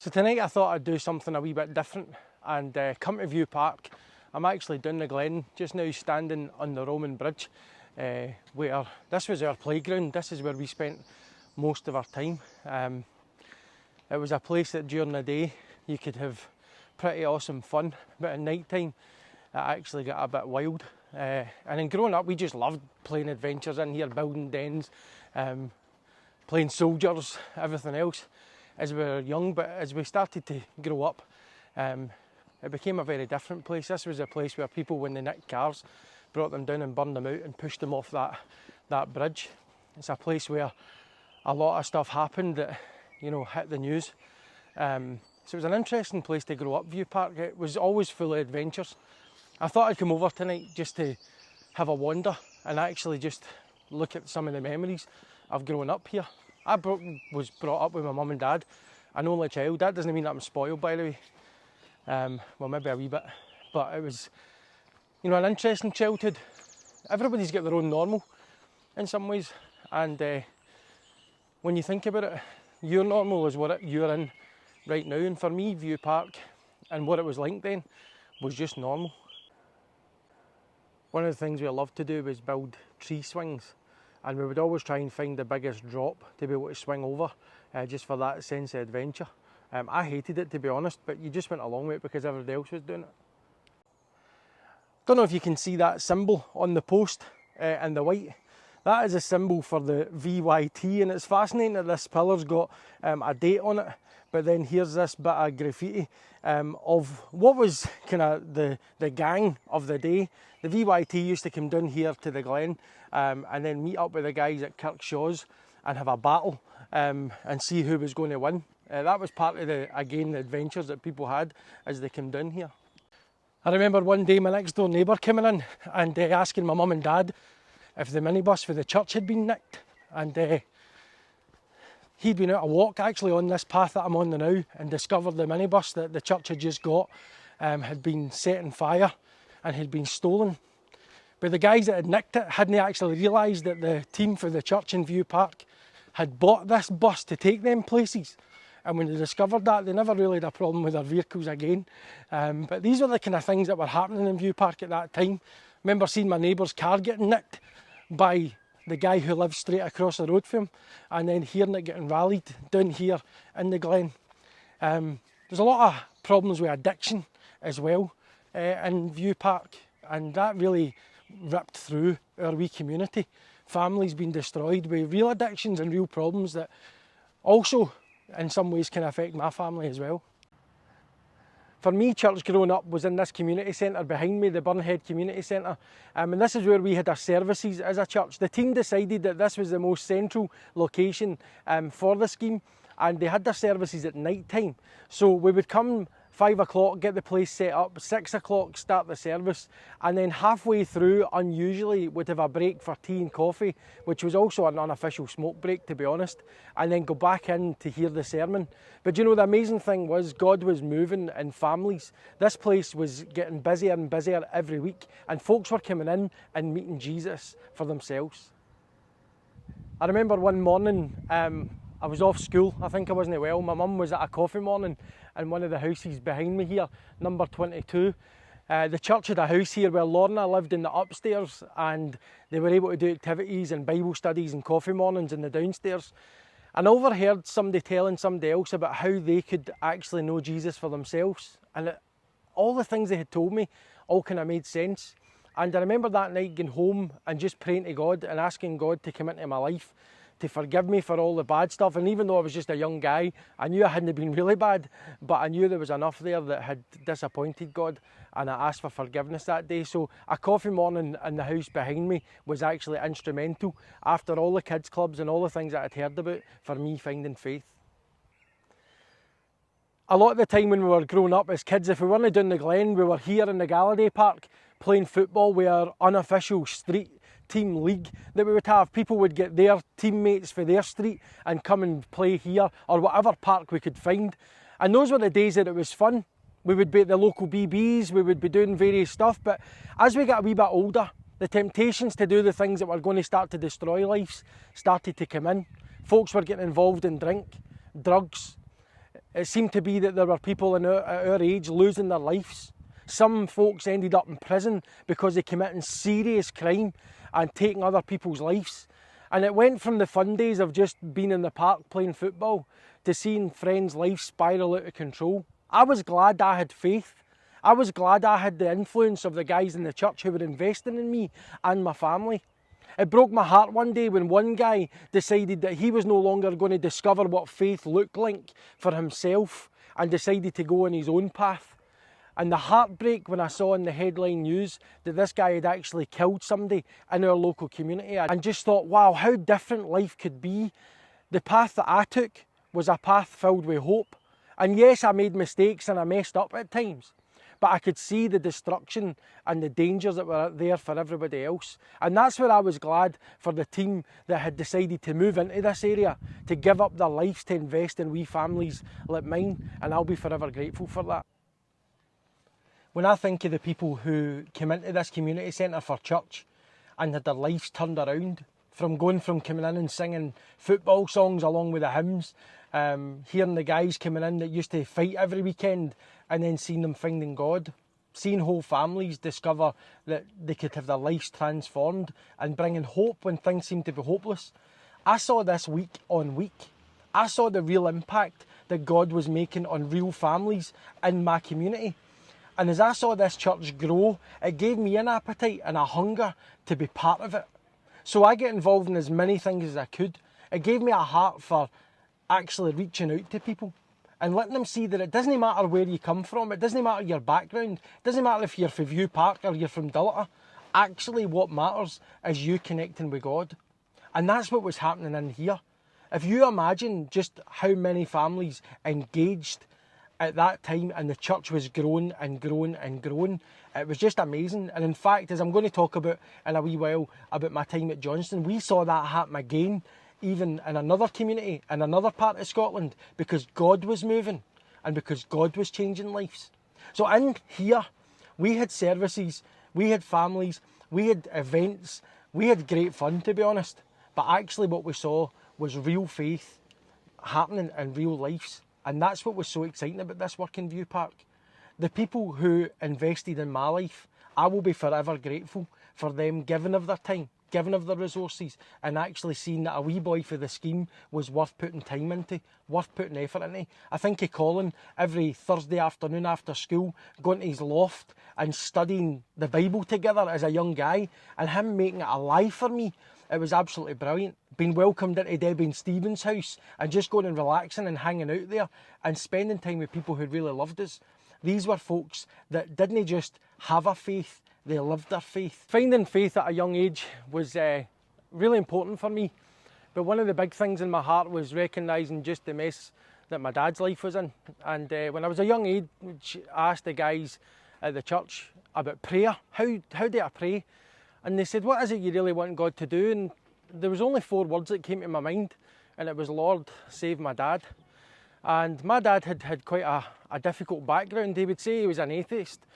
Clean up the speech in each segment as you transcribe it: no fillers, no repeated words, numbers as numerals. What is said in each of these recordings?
So tonight I thought I'd do something a wee bit different and come to Viewpark. I'm actually down the glen just now, standing on the Roman bridge where this was our playground. This is where we spent most of our time. It was a place that during the day you could have pretty awesome fun, but at night time it actually got a bit wild. And then growing up we just loved playing adventures in here, building dens, playing soldiers, everything else as we were young. But as we started to grow up, it became a very different place. This was a place where people, when they nicked cars, brought them down and burned them out and pushed them off that bridge. It's a place where a lot of stuff happened that, you know, hit the news. So it was an interesting place to grow up, Viewpark. It was always full of adventures. I thought I'd come over tonight just to have a wander and actually just look at some of the memories of growing up here. I was brought up with my mum and dad, an only child. That doesn't mean that I'm spoiled, by the way. Well, maybe a wee bit, but it was, you know, an interesting childhood. Everybody's got their own normal in some ways, and when you think about it, your normal is what you're in right now, and for me, Viewpark and what it was like then was just normal. One of the things we loved to do was build tree swings, and we would always try and find the biggest drop to be able to swing over, just for that sense of adventure. I hated it, to be honest, but you just went along with it because everybody else was doing it. Don't know if you can see that symbol on the post in the white. That is a symbol for the VYT, and it's fascinating that this pillar's got a date on it, but then here's this bit of graffiti of what was kind of the gang of the day. The VYT used to come down here to the glen and then meet up with the guys at Kirkshaw's and have a battle and see who was going to win. That was part of the adventures that people had as they came down here. I remember one day my next door neighbour coming in and asking my mum and dad if the minibus for the church had been nicked, and he'd been out a walk actually on this path that I'm on now and discovered the minibus that the church had just got had been set on fire and had been stolen. But the guys that had nicked it hadn't actually realised that the team for the church in Viewpark had bought this bus to take them places. And when they discovered that, they never really had a problem with their vehicles again. But these were the kind of things that were happening in Viewpark at that time. I remember seeing my neighbour's car getting nicked by the guy who lived straight across the road from him, and then hearing it getting rallied down here in the glen. There's a lot of problems with addiction as well in Viewpark, and that really ripped through our wee community. Families being destroyed with real addictions and real problems that also in some ways can affect my family as well. For me, church growing up was in this community centre behind me, the Burnhead Community Centre, and this is where we had our services as a church. The team decided that this was the most central location for the scheme, and they had their services at night time. So we would come 5 o'clock, get the place set up, 6 o'clock start the service, and then halfway through, unusually, would have a break for tea and coffee, which was also an unofficial smoke break, to be honest, and then go back in to hear the sermon. But you know, the amazing thing was God was moving in families. This place was getting busier and busier every week, and folks were coming in and meeting Jesus for themselves. I remember one morning, I was off school. I think I wasn't well. My mum was at a coffee morning in one of the houses behind me here, number 22. The church had a house here where Lorna lived in the upstairs, and they were able to do activities and Bible studies and coffee mornings in the downstairs. And I overheard somebody telling somebody else about how they could actually know Jesus for themselves. And all the things they had told me all kind of made sense. And I remember that night going home and just praying to God and asking God to come into my life, to forgive me for all the bad stuff. And even though I was just a young guy, I knew I hadn't been really bad, but I knew there was enough there that had disappointed God, and I asked for forgiveness that day. So a coffee morning in the house behind me was actually instrumental, after all the kids clubs and all the things that I'd heard about, for me finding faith. A lot of the time when we were growing up as kids, if we weren't down the glen, we were here in the Galladay Park playing football with our unofficial street team league that we would have. People would get their teammates for their street and come and play here, or whatever park we could find. And those were the days that it was fun. We would be at the local BBs, we would be doing various stuff, but as we got a wee bit older, the temptations to do the things that were going to start to destroy lives started to come in. Folks were getting involved in drink, drugs, It seemed to be that there were people at our age losing their lives. Some folks ended up in prison because they committing serious crime and taking other people's lives. And it went from the fun days of just being in the park playing football to seeing friends' lives spiral out of control. I was glad I had faith. I was glad I had the influence of the guys in the church who were investing in me and my family. It broke my heart one day when one guy decided that he was no longer going to discover what faith looked like for himself and decided to go on his own path. And the heartbreak when I saw in the headline news that this guy had actually killed somebody in our local community, and just thought, wow, how different life could be. The path that I took was a path filled with hope. And yes, I made mistakes and I messed up at times, but I could see the destruction and the dangers that were there for everybody else. And that's where I was glad for the team that had decided to move into this area, to give up their lives to invest in wee families like mine, and I'll be forever grateful for that. When I think of the people who came into this community centre for church and had their lives turned around, from coming in and singing football songs along with the hymns, hearing the guys coming in that used to fight every weekend, and then seeing them finding God, seeing whole families discover that they could have their lives transformed and bringing hope when things seem to be hopeless. I saw this week on week. I saw the real impact that God was making on real families in my community. And as I saw this church grow, it gave me an appetite and a hunger to be part of it. So I get involved in as many things as I could. It gave me a heart for actually reaching out to people and letting them see that it doesn't matter where you come from, it doesn't matter your background, it doesn't matter if you're from Viewpark or you're from Dillata. Actually, what matters is you connecting with God. And that's what was happening in here. If you imagine just how many families engaged at that time, and the church was growing and growing and growing, it was just amazing. And in fact, as I'm going to talk about in a wee while about my time at Johnston, we saw that happen again, even in another community, in another part of Scotland, because God was moving and because God was changing lives. So in here, we had services, we had families, we had events, we had great fun, to be honest. But actually what we saw was real faith happening in real lives. And that's what was so exciting about this work in Viewpark. The people who invested in my life, I will be forever grateful for them giving of their time, giving of their resources, and actually seeing that a wee boy for the scheme was worth putting time into, worth putting effort into. I think of Colin every Thursday afternoon after school, going to his loft and studying the Bible together as a young guy, and him making it alive for me. It was absolutely brilliant. Being welcomed into Debbie and Stephen's house and just going and relaxing and hanging out there and spending time with people who really loved us. These were folks that didn't just have a faith, they lived their faith. Finding faith at a young age was really important for me. But one of the big things in my heart was recognising just the mess that my dad's life was in. And when I was a young age, I asked the guys at the church about prayer. How do I pray? And they said, what is it you really want God to do? And there was only 4 words that came to my mind, and it was, Lord, save my dad. And my dad had quite a difficult background. He would say he was an atheist.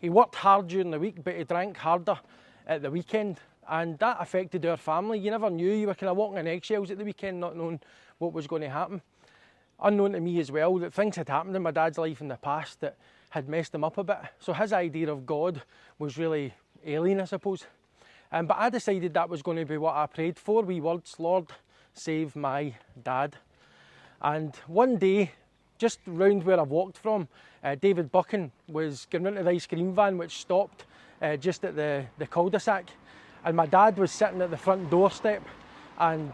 He worked hard during the week, but he drank harder at the weekend. And that affected our family. You never knew. You were kind of walking on eggshells at the weekend, not knowing what was going to happen. Unknown to me as well, that things had happened in my dad's life in the past that had messed him up a bit. So his idea of God was really alien, I suppose. But I decided that was going to be what I prayed for. 4 wee words, Lord, save my dad. And one day, just round where I walked from, David Buchan was getting into the ice cream van which stopped just at the cul-de-sac. And my dad was sitting at the front doorstep and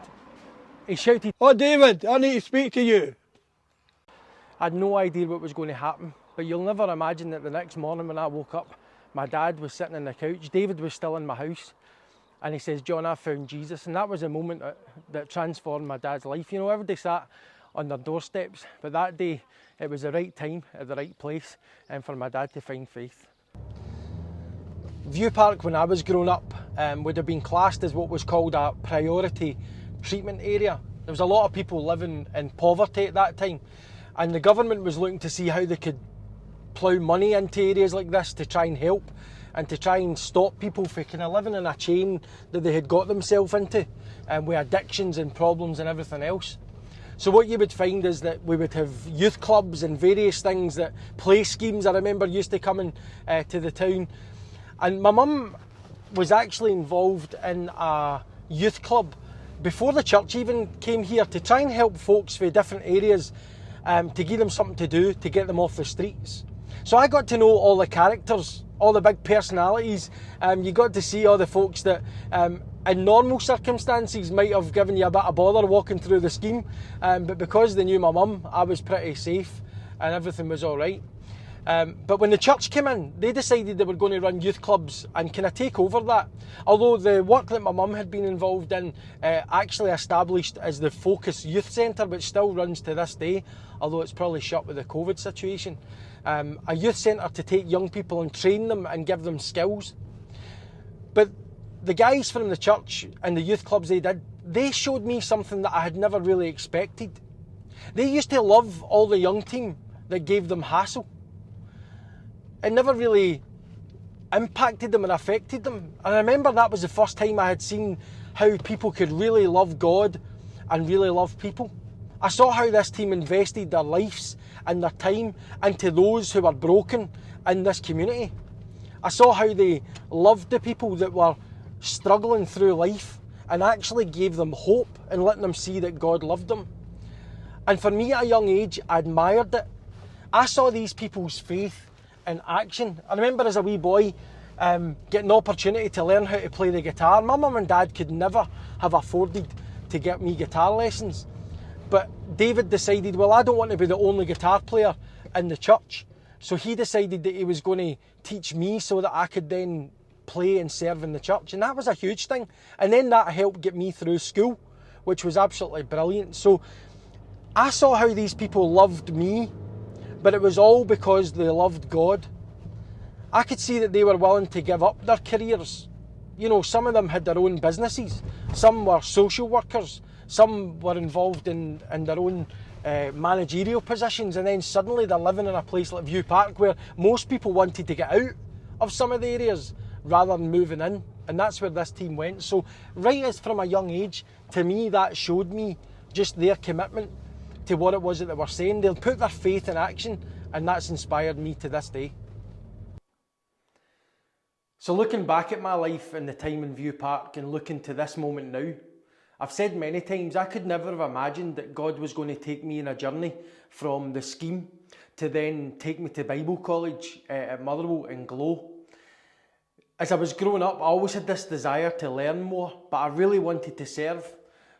he shouted, "Oh David, I need to speak to you." I had no idea what was going to happen, but you'll never imagine that the next morning when I woke up, my dad was sitting on the couch, David was still in my house, and he says, "John, I found Jesus." And that was a moment that transformed my dad's life. You know, everybody sat on their doorsteps, but that day it was the right time at the right place and for my dad to find faith. Viewpark, when I was growing up, would have been classed as what was called a priority treatment area. There was a lot of people living in poverty at that time, and the government was looking to see how they could plough money into areas like this to try and help and to try and stop people from kind of living in a chain that they had got themselves into, with addictions and problems and everything else. So what you would find is that we would have youth clubs and various things, that play schemes I remember used to come in to the town. And my mum was actually involved in a youth club before the church even came here, to try and help folks from different areas, to give them something to do, to get them off the streets. So I got to know all the characters, all the big personalities. You got to see all the folks that in normal circumstances might have given you a bit of bother walking through the scheme, but because they knew my mum, I was pretty safe and everything was all right. But when the church came in, they decided they were going to run youth clubs and kind of take over that. Although the work that my mum had been involved in actually established as the Focus Youth Centre, which still runs to this day, although it's probably shut with the COVID situation. A youth centre to take young people and train them and give them skills. But the guys from the church and the youth clubs they showed me something that I had never really expected. They used to love all the young team that gave them hassle. It never really impacted them and affected them. And I remember that was the first time I had seen how people could really love God and really love people. I saw how this team invested their lives and their time into those who were broken in this community. I saw how they loved the people that were struggling through life and actually gave them hope and let them see that God loved them. And for me at a young age, I admired it. I saw these people's faith in action. I remember as a wee boy getting the opportunity to learn how to play the guitar. My mum and dad could never have afforded to get me guitar lessons. But David decided, well, I don't want to be the only guitar player in the church. So he decided that he was going to teach me so that I could then play and serve in the church. And that was a huge thing. And then that helped get me through school, which was absolutely brilliant. So I saw how these people loved me, but it was all because they loved God. I could see that they were willing to give up their careers. You know, some of them had their own businesses. Some were social workers. Some were involved in their own managerial positions, and then suddenly they're living in a place like Viewpark where most people wanted to get out of some of the areas rather than moving in, and that's where this team went. So right as from a young age, to me that showed me just their commitment to what it was that they were saying. They'll put their faith in action, and that's inspired me to this day. So looking back at my life and the time in Viewpark and looking to this moment now, I've said many times I could never have imagined that God was going to take me on a journey from the scheme to then take me to Bible college at Motherwell and Glow. As I was growing up, I always had this desire to learn more, but I really wanted to serve.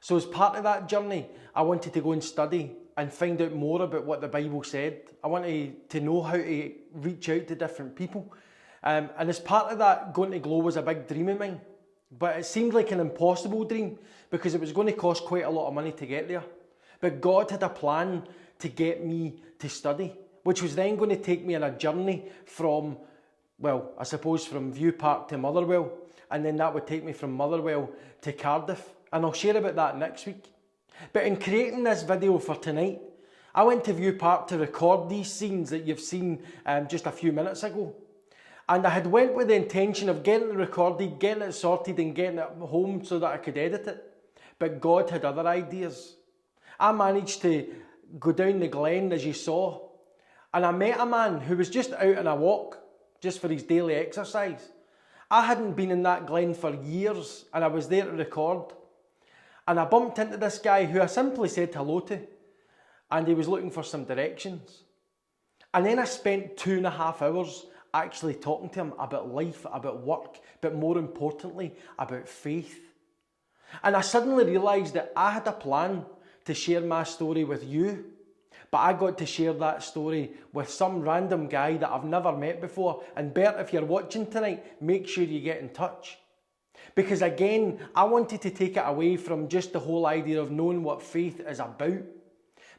So as part of that journey, I wanted to go and study and find out more about what the Bible said. I wanted to know how to reach out to different people. And as part of that, going to Glow was a big dream of mine. But it seemed like an impossible dream because it was going to cost quite a lot of money to get there. But God had a plan to get me to study, which was then going to take me on a journey from, well, I suppose from Viewpark to Motherwell, and then that would take me from Motherwell to Cardiff. And I'll share about that next week. But in creating this video for tonight, I went to Viewpark to record these scenes that you've seen just a few minutes ago. And I had went with the intention of getting it recorded, getting it sorted and getting it home so that I could edit it. But God had other ideas. I managed to go down the glen as you saw, and I met a man who was just out on a walk, just for his daily exercise. I hadn't been in that glen for years and I was there to record. And I bumped into this guy who I simply said hello to, and he was looking for some directions. And then I spent 2.5 hours actually talking to him about life, about work, but more importantly, about faith. And I suddenly realised that I had a plan to share my story with you, but I got to share that story with some random guy that I've never met before. And Bert, if you're watching tonight, make sure you get in touch. Because again, I wanted to take it away from just the whole idea of knowing what faith is about,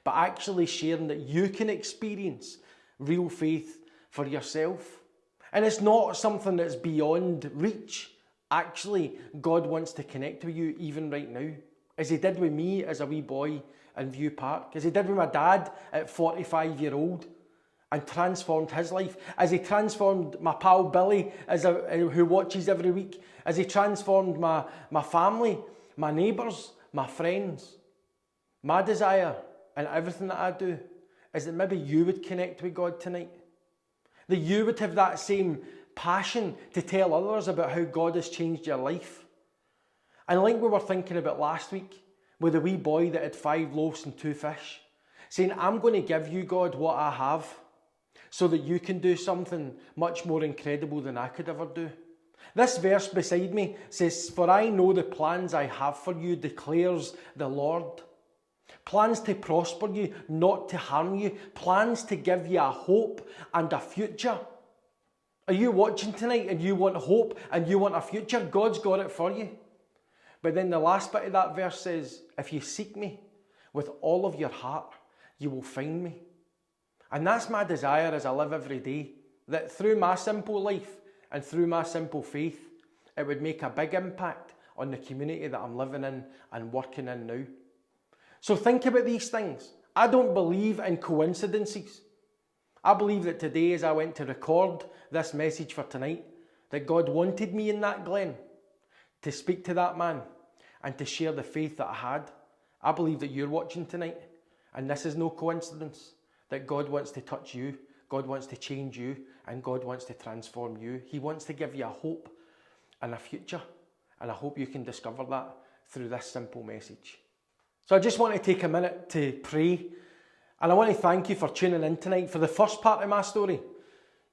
but actually sharing that you can experience real faith for yourself. And it's not something that's beyond reach. Actually, God wants to connect with you even right now, as he did with me as a wee boy in Viewpark, as he did with my dad at 45-year-old and transformed his life, as he transformed my pal Billy who watches every week, as he transformed my family, my neighbours, my friends. My desire and everything that I do is that maybe you would connect with God tonight. That you would have that same passion to tell others about how God has changed your life. And like we were thinking about last week, with the wee boy that had 5 loaves and 2 fish, saying, I'm going to give you, God, what I have, so that you can do something much more incredible than I could ever do. This verse beside me says, for I know the plans I have for you, declares the Lord. Plans to prosper you, not to harm you. Plans to give you a hope and a future. Are you watching tonight and you want hope and you want a future? God's got it for you. But then the last bit of that verse says, if you seek me with all of your heart, you will find me. And that's my desire as I live every day, that through my simple life and through my simple faith, it would make a big impact on the community that I'm living in and working in now. So think about these things. I don't believe in coincidences. I believe that today, as I went to record this message for tonight, that God wanted me in that glen to speak to that man and to share the faith that I had. I believe that you're watching tonight, and this is no coincidence, that God wants to touch you, God wants to change you, and God wants to transform you. He wants to give you a hope and a future, and I hope you can discover that through this simple message. So I just want to take a minute to pray, and I want to thank you for tuning in tonight for the first part of my story.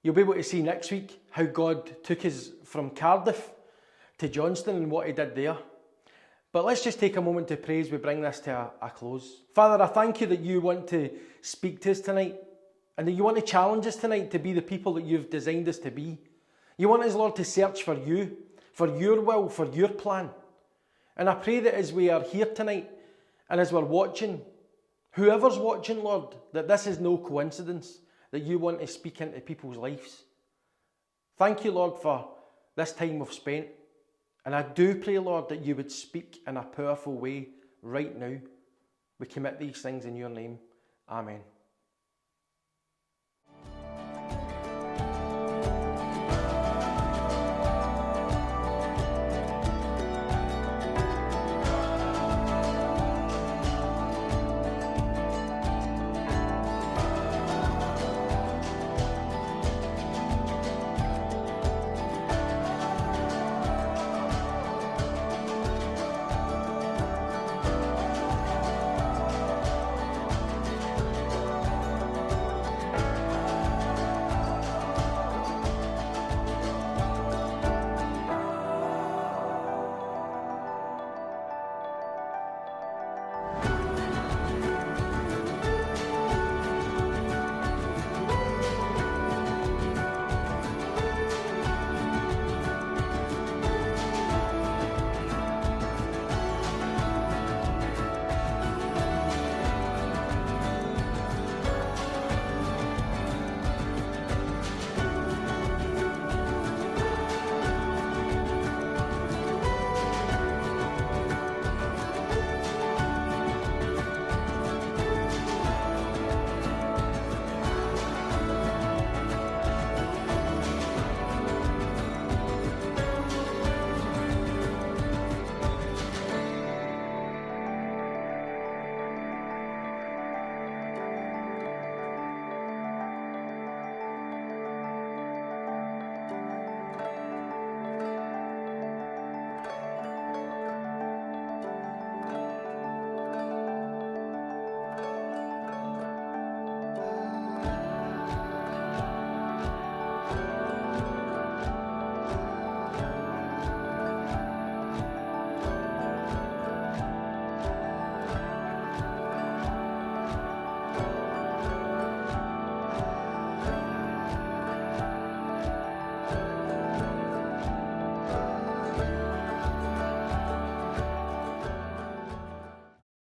You'll be able to see next week how God took us from Cardiff to Johnston and what he did there. But let's just take a moment to pray as we bring this to a close. Father, I thank you that you want to speak to us tonight and that you want to challenge us tonight to be the people that you've designed us to be. You want us, Lord, to search for you, for your will, for your plan. And I pray that as we are here tonight and as we're watching, whoever's watching, Lord, that this is no coincidence, that you want to speak into people's lives. Thank you, Lord, for this time we've spent. And I do pray, Lord, that you would speak in a powerful way right now. We commit these things in your name. Amen.